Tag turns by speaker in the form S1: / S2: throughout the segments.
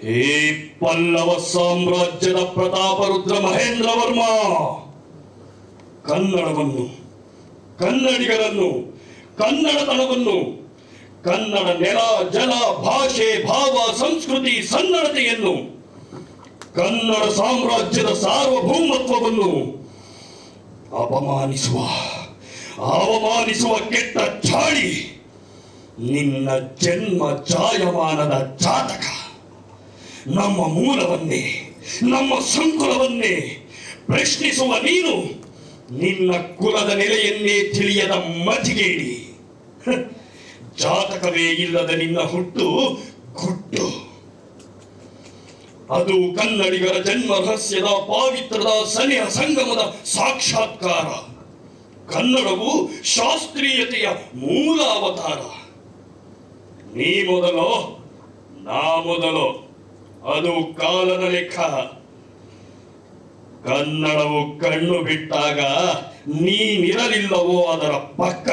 S1: ಹೇ ಪಲ್ಲವ ಸಾಮ್ರಾಜ್ಯದ ಪ್ರತಾಪ ರುದ್ರ ಮಹೇಂದ್ರ ವರ್ಮ, ಕನ್ನಡವನ್ನು, ಕನ್ನಡಿಗರನ್ನು, ಕನ್ನಡತನವನ್ನು, ಕನ್ನಡ ನೆಲ ಜಲ ಭಾಷೆ ಭಾವ ಸಂಸ್ಕೃತಿ ಸನ್ನಡತೆಯನ್ನು, ಕನ್ನಡ ಸಾಮ್ರಾಜ್ಯದ ಸಾರ್ವಭೌಮತ್ವವನ್ನು ಅವಮಾನಿಸುವ ಕೆಟ್ಟ ಚಾಳಿ ನಿನ್ನ ಜನ್ಮ ಜಾಯಮಾನದ ಜಾತಕ. ನಮ್ಮ ಮೂಲವನ್ನೇ, ನಮ್ಮ ಸಂಕುಲವನ್ನೇ ಪ್ರಶ್ನಿಸುವ ನೀನು ನಿನ್ನ ಕುಲದ ನೆಲೆಯನ್ನೇ ತಿಳಿಯದ ಮತಿಗೇಡಿ. ಜಾತಕವೇ ಇಲ್ಲದ ನಿನ್ನ ಹುಟ್ಟು ಗುಟ್ಟು. ಅದು ಕನ್ನಡಿಗರ ಜನ್ಮ ರಹಸ್ಯದ ಪಾವಿತ್ರದ ಸನಿಹ ಸಂಗಮದ ಸಾಕ್ಷಾತ್ಕಾರ. ಕನ್ನಡವು ಶಾಸ್ತ್ರೀಯತೆಯ ಮೂಲ ಅವತಾರ. ನೀ ಮೊದಲೋ ನಾ ಮೊದಲೋ ಅದು ಕಾಲದ ಲೆಕ್ಕ. ಕನ್ನಡವು ಕಣ್ಣು ಬಿಟ್ಟಾಗ ನೀನಿರಲಿಲ್ಲವೋ ಅದರ ಪಕ್ಕ.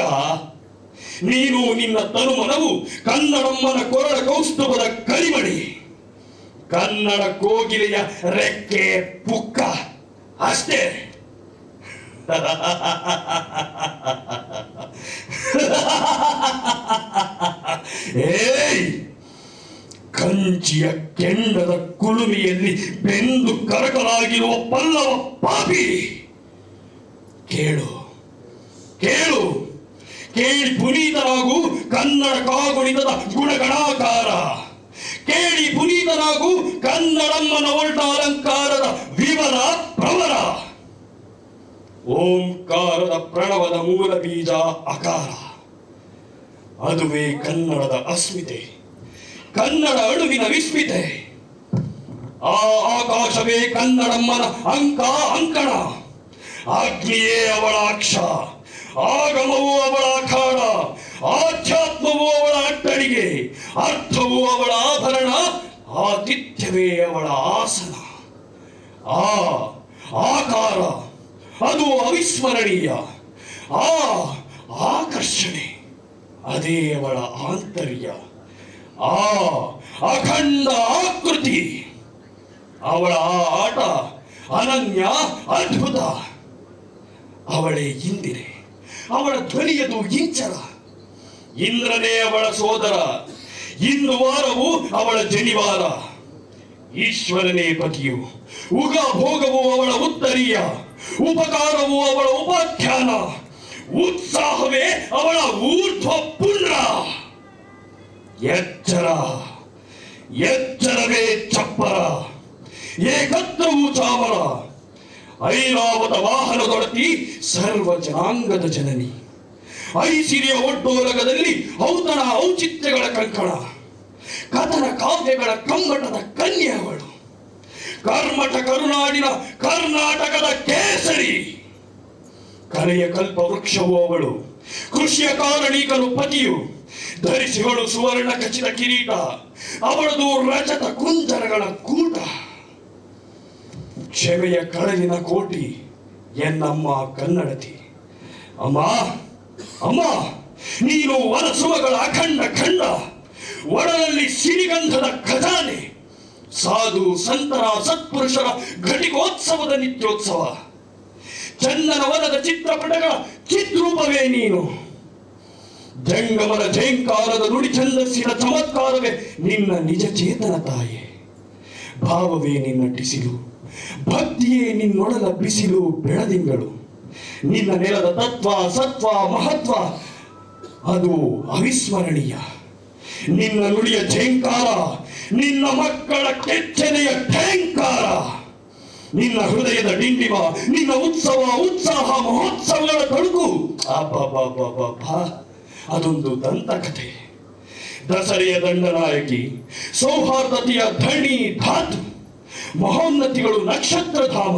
S1: ನೀನು ನಿನ್ನ ತನುಮನವು ಕನ್ನಡಮ್ಮನ ಕೊರಳ ಕೌಸ್ತುಭದ ಕರಿಮಣಿ, ಕನ್ನಡ ಕೋಗಿಲೆಯ ರೆಕ್ಕೆ ಪುಕ್ಕ ಅಷ್ಟೇ. ಏಯ್, ಕಂಚಿಯ ಕೆಂಡದ ಕುಳುಮೆಯಲ್ಲಿ ಬೆಂದು ಕರಕಲಾಗಿರುವ ಪಲ್ಲವ ಪಾಪಿ, ಕೇಳು ಕೇಳು, ಕೇಳಿ ಪುನೀತನಾಗು ಕನ್ನಡ ಕಾಗುಣಿತದ ಗುಣಗಣಾಕಾರ. ಕೇಳಿ ಪುನೀತನಾಗು ಕನ್ನಡಮ್ಮನ ಒಳ್ಟ ಅಲಂಕಾರದ ವಿವರ ಪ್ರವರ. ಓಂಕಾರದ ಪ್ರಣವದ ಮೂಲ ಬೀಜ ಅಕಾರ. ಅದುವೇ ಕನ್ನಡದ ಅಸ್ಮಿತೆ, ಕನ್ನಡ ಅಳುವಿನ ವಿಸ್ಮಿತೆ. ಆ ಆಕಾಶವೇ ಕನ್ನಡಮ್ಮನ ಅಂಕಣ. ಅಗ್ನಿಯೇ ಅವಳ ಅಕ್ಷ, ಆಗಮವು ಅವಳ ಅಖಾಡ, ಆಧ್ಯಾತ್ಮವು ಅವಳ ಅಟ್ಟಣಿಗೆ, ಅರ್ಥವು ಅವಳ ಆಭರಣ, ಆತಿಥ್ಯವೇ ಅವಳ ಆಸನ. ಆ ಆಕಾರ ಅದು ಅವಿಸ್ಮರಣೀಯ. ಆ ಆಕರ್ಷಣೆ ಅದೇ ಅವಳ ಆಂತರ್ಯ. ಆ ಅಖಂಡ ಆಕೃತಿ ಅವಳ ಆಟ ಅನನ್ಯ ಅದ್ಭುತ. ಅವಳೇ ಇಂದಿರೆ, ಅವಳ ಧ್ವನಿಯದು ಇಂಚರ. ಇಂದ್ರನೇ ಅವಳ ಸೋದರ, ಇಂದು ವಾರವು ಅವಳ ಜನಿವಾರ. ಈಶ್ವರನೇ ಪತಿಯು, ಉಗ ಭೋಗವು ಅವಳ ಉತ್ತರೀಯ, ಉಪಕಾರವು ಅವಳ ಉಪಾಖ್ಯಾನ, ಉತ್ಸಾಹವೇ ಅವಳ ಊರ್ಧ್ವ ಪುಂಡ್ರ. ಎಚ್ಚರ ಎಚ್ಚರವೇ ಚಪ್ಪರ, ಏಕತ್ರವೂ ಚಾಮರ. ಐರಾವತ ವಾಹನದೊಡತಿ ಸರ್ವ ಜನಾಂಗದ ಜನನಿ. ಐಸಿರಿಯ ಒಡ್ಡೋಲಗದಲ್ಲಿ ಔತಣ ಔಚಿತ್ಯಗಳ ಕಂಕಣ, ಕಥನ ಕಾವ್ಯಗಳ ಕಮ್ಮಟದ ಕನ್ಯೆ ಅವಳು. ಕರ್ಮಠ ಕರುನಾಡಿನ ಕರ್ನಾಟಕದ ಕೇಸರಿ. ಕಲೆಯ ಕಲ್ಪ ವೃಕ್ಷವೂ ಅವಳು, ಕೃಷಿಯ ಕಾರಣೀಕನು ಪತಿಯು. ಧರಿಸಿಗಳು ಸುವರ್ಣ ಖಚಿತ ಕಿರೀಟ, ಅವಳದು ರಜತ ಕುಂಜರಗಳ ಕೂಟ. ಕ್ಷಮೆಯ ಕಡಲಿನ ಕೋಟಿ ಎನ್ನಮ್ಮ ಕನ್ನಡತಿ. ಅಮ್ಮ ಅಮ್ಮ, ನೀನು ವನಸುಮಗಳ ಅಖಂಡ ಖಂಡ, ಒಡಲಲ್ಲಿ ಸಿರಿಗಂಧದ ಖಜಾನೆ. ಸಾಧು ಸಂತರ ಸತ್ಪುರುಷರ ಘಟಿಕೋತ್ಸವದ ನಿತ್ಯೋತ್ಸವ. ಚಂದನ ವನದ ಚಿತ್ರಪಟಗಳ ಚಿತ್ರೂಪವೇ ನೀನು. ಜಂಗಮನ ಜಯಂಕಾರದ ನುಡಿ ಛಂದಸ್ಸಿನ ಚಮತ್ಕಾರವೇ ನಿನ್ನ ನಿಜ ಚೇತನ ತಾಯೆ. ಭಾವವೇ ನಿನ್ನ ಟಿಸಿಲು, ಭಕ್ತಿಯೇ ನಿನ್ನೊಡಲ ಬಿಸಿಲು ಬೆಳದಿಂಗಳು. ನಿನ್ನ ನೆಲದ ತತ್ವ ಸತ್ವ ಮಹತ್ವ ಅದು ಅವಿಸ್ಮರಣೀಯ. ನಿನ್ನ ನುಡಿಯ ಝೇಂಕಾರ, ನಿನ್ನ ಮಕ್ಕಳ ಕೆಚ್ಚನೆಯ ಠೇಂಕಾರ. ನಿನ್ನ ಹೃದಯದ ಡಿಂಡಿಮ, ನಿನ್ನ ಉತ್ಸಾಹ ಮಹೋತ್ಸವಗಳ ತಳುಕು. ಅದೊಂದು ದಂತಕಥೆ. ದಸರೆಯ ದಂಡನಾಯಕಿ, ಸೌಹಾರ್ದತೆಯ ಧಣಿ ಧಾತು, ಮಹೋನ್ನತಿಗಳು ನಕ್ಷತ್ರಧಾಮ.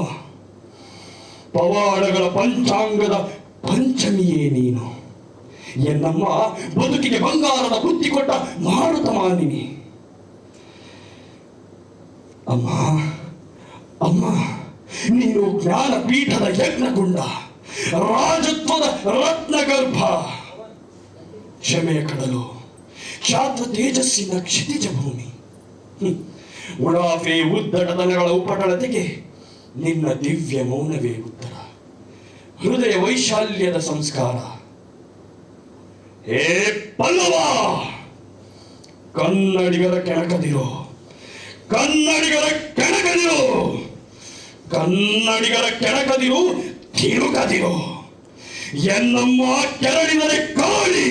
S1: ಪವಾಡಗಳ ಪಂಚಾಂಗದ ಪಂಚಮಿಯೇ ನೀನು. ಎನ್ನಮ್ಮ ಬದುಕಿಗೆ ಬಂಗಾರದ ಬುದ್ಧಿ ಕೊಟ್ಟ ಮಾರುತ ಮಾನಿನಿ. ಅಮ್ಮ ಅಮ್ಮ, ನೀನು ಜ್ಞಾನಪೀಠದ ಯಜ್ಞಗುಂಡ, ರಾಜತ್ವದ ರತ್ನಗರ್ಭ. ಕ್ಷಮೆಯ ಕಡಲು, ಕ್ಷಾತ್ರ ತೇಜಸ್ಸಿನ ಕ್ಷಿತಿಜ ಭೂಮಿ. ಉಡಾಫೆ ಉದ್ದಟತನಗಳ ಉಪಟಳತೆಗೆ ನಿನ್ನ ದಿವ್ಯ ಮೌನವೇ ಉತ್ತರ. ಹೃದಯ ವೈಶಾಲ್ಯದ ಸಂಸ್ಕಾರ. ಹೇ ಪಲ್ಲವ, ಕನ್ನಡಿಗರ ಕೆಣಕದಿರೋ, ಕನ್ನಡಿಗರ ಕೆಣಕದಿರೋ, ಕನ್ನಡಿಗರ ಕೆಣಕದಿರು, ತಿರುಗದಿರೋ. ಎನ್ನಮ್ಮ ಕೆರಳಿದರೆ ಕಾಳಿ,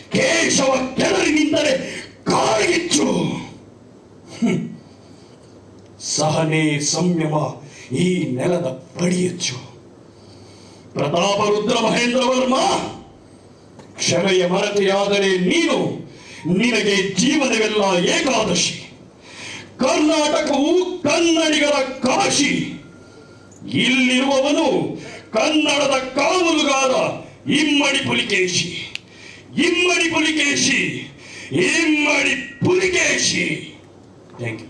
S1: ಕೇಶವ ಕೆರಳಿನಿಂದಲೇ ಕಾಳಿಗಿಚ್ಚು. ಸಹನೆ ಸಂಯಮ ಈ ನೆಲದ ಪಡಿಯಚ್ಚು. ಪ್ರತಾಪ ರುದ್ರ ಮಹೇಂದ್ರ ವರ್ಮ, ಕ್ಷಮೆಯ ಮರತೆಯಾದರೆ ನೀನು, ನಿನಗೆ ಜೀವನವೆಲ್ಲ ಏಕಾದಶಿ. ಕರ್ನಾಟಕವು ಕನ್ನಡಿಗರ ಕಾಶಿ. ಇಲ್ಲಿರುವವನು ಕನ್ನಡದ ಕಾವಲುಗಾರ ಇಮ್ಮಡಿ ಪುಲಿಕೇಶಿ, ಇಮ್ಮಡಿ ಪುಲಿಕೇಶಿ, ಇಮ್ಮಡಿ ಪುಲಿಕೇಶಿ. Thank you.